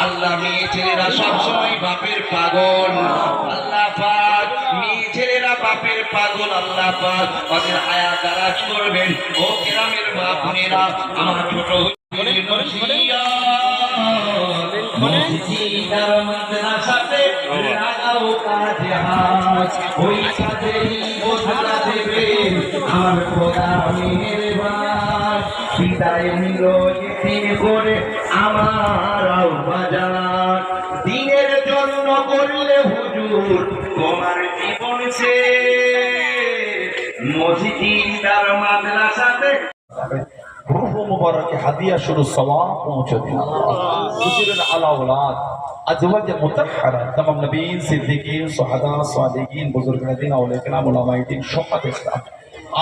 আল্লাহ মেয়ে ছেলেরা সবসময় বাপের পাগল, আল্লাহ পাক মেয়ে ছেলেরা বাপের পাগল, আল্লাহ পাক ওদের হায়া দারাজ করবেন। ও গ্রামের মা বোনেরা, আমার ছোট মাদ্রাসাতে লাগাও কাজে হাত, ওই কাজেই বোঝা দেবে আমার খোদা মেহেরবান। বিদায় নিল দিন করে আমার বাজার, দিনের জন্য করলে হুজুর তোমার জীবন সে মসজিদ আর মাদ্রাসাতে रूह मुबारक हदिया शुरू सवाब पहुंचे हुजूर आला औलाद अजवाज मुतहहरा तमाम नबीन सिद्दीकीन सुहदा सादिकीन बुजुर्ग दिन औलिया किराम उलमाए दीन शौकत इस्लाम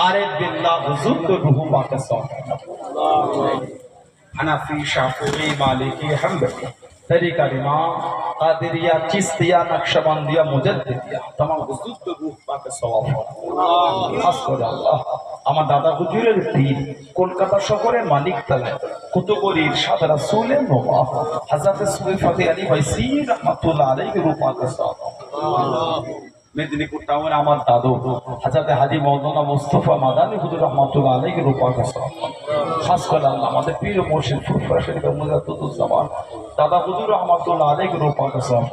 आरिफ बिल्लाह हुजूर को रूह पाक सवाब हनफी शाफिई मालिकी हम्बली तरीका इमाम कादिरिया चिश्तिया नक्शबंदिया मुजद्दिदिया तमाम हुजूर को रूह पाक सवाब खास করে আল্লাহ আমার দাদা হুজুরের পীর কলকাতা শহরের মানিকতলায় কুতুবুরির সাদা রাসূলের নোমা হযরত সুফি ফতেহ আলী ভাইসি রাহমাতুল্লাহ আলাইহি রূপাকে সালাম মেদিনীপুর টাউনে আমার দাদু হযরত হাজী মাওলানা মুস্তাফা মাদানী হুজুর রাহমাতুল্লাহ আলাইহি রূপাকে সালাম খাস করে আল্লাহ আমাদের পীর ও মুর্শিদ ফুরফুরা শরীফ মুজাদ্দিদুজ্জামান দাদা হুজুর রাহমাতুল্লাহ আলাইহি রূপাকে সালাম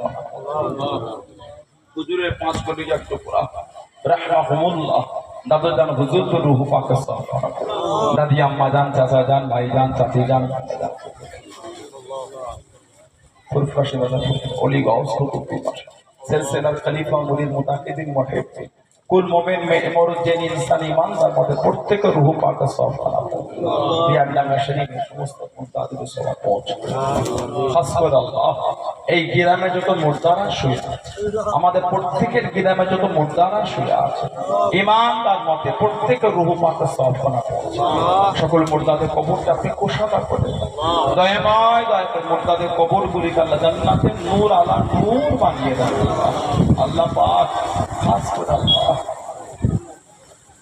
হুজুরের 5 কোটি টুকরা রাহমাহুল্লাহ दादो जान हुजूर को रूह पाक दादी अम्मा जान चाचा जान भाई जान चाची जान ओली गौस को सिलसिला खलीफा मुरीद मुताकिदिन मुहिब्बीन कुल मोमिन में इमरुद्दीन इंसान ईमानदार মতে প্রত্যেক রূহ পাক সওয়াব বানাবো বিয়ার ডাঙ্গা শরীফে সমস্ত মুতাদির সওয়াব পৌঁছে খাস করে আল্লাহ এই গ্রামে যত মুর্দারা শুয়ে আছে, আমাদের প্রত্যেকের গ্রামে যত মুর্দারা শুয়ে আছে, ইমানদার মতে প্রত্যেকের রূহ পাকে সওয়াবখানা পৌঁছে। সকল মুর্দাদের কবরটা আপনি কোষাদা করে দেন। দয়াময় দয়া করে মুর্দাদের কবরগুলিকে আল্লাহ জান্নাতের নূর আলা নূর বানিয়ে দেন। আল্লাহ পাক খাস করে আল্লাহ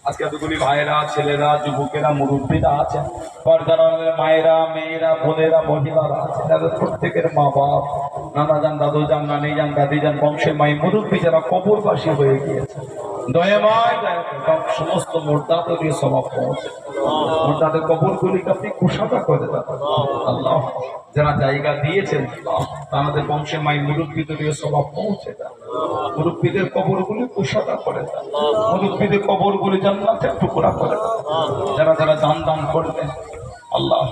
আজকে এতগুলি ভাইয়েরা, ছেলেরা, যুবকেরা, মুরব্বীরা আছেন, পর্দার মায়েরা, মেয়েরা, বোনেরা, মহিলারা আছেন, তাদের প্রত্যেকের মা বাপ, নানা যান, দাদু যান, নানি যান, দাদি যান, বংশের মাই মুরব্বী যারা কবরবাসী হয়ে গিয়েছে, দয়াময় দয়া করে সমস্ত মুর্দাদের স্বভাব পৌঁছে। মুর্দাদের কবরগুলিকে আপনি কুশাদা করে দেন আল্লাহ। যারা জায়গা দিয়েছেন তাদের বংশের মাই মুরব্বীদের স্বভাব পৌঁছে দেন। মুরব্বীদের কবরগুলি কুশাদা করে দেন। মুরব্বীদের কবরগুলি জান্নাতের টুকরা করে দেন। যারা যারা দান দান করবেন আল্লাহ,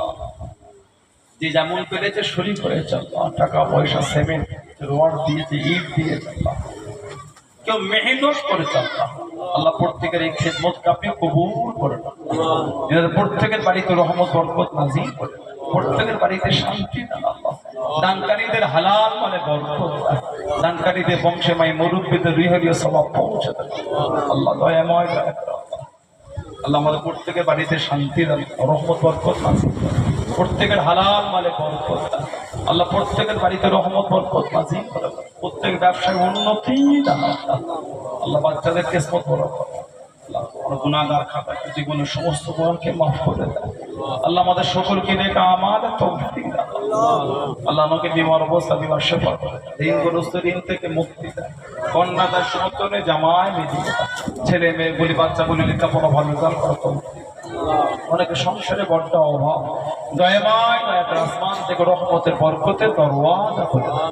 যে যেমন পেরেছে শরীর করেছে আল্লাহ, টাকা পয়সা, সিমেন্ট, রড দিয়েছে, ইট দিয়েছে আল্লাহ, কেউ মেহনত করেছে আল্লাহ, আল্লাহ প্রত্যেকের এই খেদমতকে আপনি কবুল করে নেন। প্রত্যেকের বাড়িতে রহমত বরকত নাজিল করে দেন। প্রত্যেকের বাড়িতে শান্তি দেন আল্লাহ। দানকারীদের হালাল মানে বরকত দেন। দানকারীদের বংশে মাই মুরব্বীদের রিহরীয় স্বভাব পৌঁছে দেন আল্লাহ। দয়াময় দয়া করে আল্লাহ আমাদের প্রত্যেকের বাড়িতে শান্তি দেন, রহমত বরকত নাজিল করেন। প্রত্যেকের হালাল মানে বরকত দেন আল্লাহ। প্রত্যেকের বাড়িতে রহমত বরকত নাজিল করেন। প্রত্যেক ব্যবসায় উন্নতি দান আল্লাহ। বাচ্চাদের কিসমত বড় করেন আল্লাহ। গুনাহগার খাতা জীবনের সমস্ত গুনাহকে মাফ করে দেন আল্লাহ। আমাদের সকলকে নেক আমাল তৌফিক দান আল্লাহ। আমাকে বিমার অবস্থা বিমার সেবা করে ঋণগ্রস্ত ঋণ থেকে মুক্তি দেন। কন্যাদার সমর্থনে জামায় মিলিয়ে দেন। ছেলে মেয়ে বলি বাচ্চা বলি লেখাপড়া ভালো রেজাল্ট করা তৌফিক। অনেকে সংসারে বড্ড অভাব, দয়াময় দয়া করে আসমান থেকে রহমতের বরকতের দরওয়াজা খুলে দেন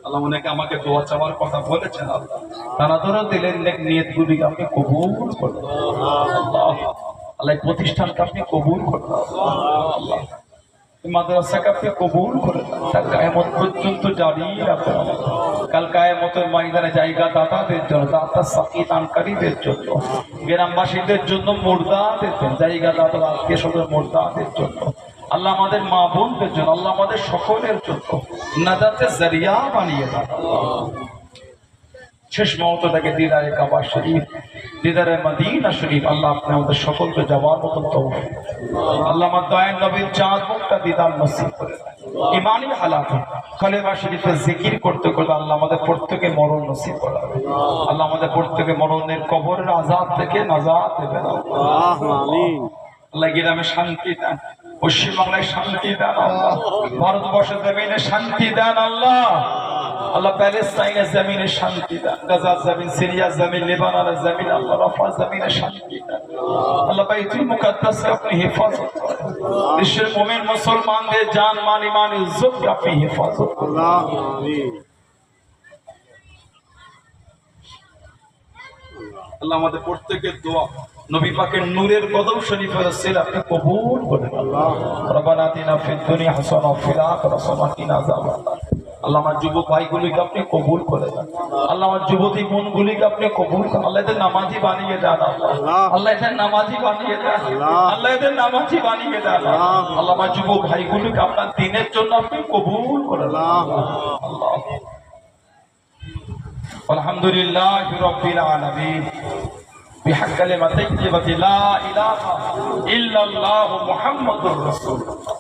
আল্লাহ। অনেকে আমাকে দোয়া চাওয়ার কথা বলেছেন আল্লাহ, তারা ধরো দিলেন নিয়তগুলি আপনি কবুল করবেন আল্লাহ। আল্লাহ প্রতিষ্ঠানকে আপনি কবুল করবেন আল্লাহ। মাদ্রাসাকে আপনি কবুল করে দেন, তার কিয়ামত পর্যন্ত জারি রাখবেন। কাল কিয়ামতের ময়দানে জায়গা দাতাদের জন্য, দাতা সাকি দানকারীদের জন্য, গ্রামবাসীদের জন্য, মুর্দাদের জন্য জায়গা দাতা, আত্মীয় স্বজন মুর্দাদের জন্য আল্লাহ, আমাদের মা বোনদের জন্য আল্লাহ, আমাদের সকলের জন্য নাজাতের জরিয়া বানিয়ে দেন। শেষ মুহূর্তটাকে দিদারে কাবা শরীফ, দিদারে মদিনা শরীফ আল্লাহ আপনি আমাদের সকলকে যাওয়ার মতন তৌফিক আল্লাহ। আমার দয়ার নবীর চাঁদ মুখটা দিদার নসিব করে ইমানি হালাত কালেমা শরীফে জিকির করতে করতে আল্লাহ আমাদের প্রত্যেকে মরণ নসিব করাবে আল্লাহ। আমাদের প্রত্যেকে মরণের কবরের আযাব থেকে নাজাত দেবেন আমিন আল্লাহ। গ্রামে শান্তি দেন, পশ্চিমবাংলায় শান্তি দেন আল্লাহ। ভারতবর্ষের জমিনে শান্তি দেন আল্লাহ। আল্লাহ প্যালেস্টাইনের জমিনে শান্তি দেন, গাজার জমিন, সিরিয়ার জমিন, লেবাননের জমিন আল্লাহ, রফার জমিনে শান্তি দেন আল্লাহ। বাইতুল মুকাদ্দাসকে আপনি হেফাজত করেন। বিশ্বের মুমিন মুসলমানদের জান মান ইমান ইজ্জতকে আপনি হেফাজত করেন আমিন আল্লাহ। আমাদের প্রত্যেকের দোয়া নবী পাকের নূরের কদম শরীফের সিল আপনি কবুল করেন আল্লাহ। রব্বানা আতিনা ফিদ দুনিয়া হাসানাহ ওয়া ফিল আখিরাতি হাসানাহ ওয়া কিনা আযাবান্নার আল্লাহ। আমার যুবক ভাইগুলিকে আপনি কবুল করে দেন আল্লাহ। আমার যুবতী বোনগুলিকে আপনি কবুল করেন আল্লাহ। এদের নামাজি বানিয়ে দেন আল্লাহ। আল্লাহ এদের নামাজি বানিয়ে দেন আল্লাহ। এদের নামাজি বানিয়ে দেন আল্লাহ। আমার যুবক ভাইগুলিকে আপনার দ্বীনের জন্য আপনি কবুল করে দেন আল্লাহ। আলহামদুলিল্লাহি রাব্বিল আলামিন বিহাক কালিমাতি তাইয়্যিবাতি লা ইলাহা ইল্লাল্লাহু মুহাম্মাদুর রাসূলুল্লাহ।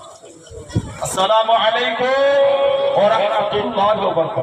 আসসালামু আলাইকুম ওয়া রাহমাতুল্লাহি ওয়া বারাকাতুহু।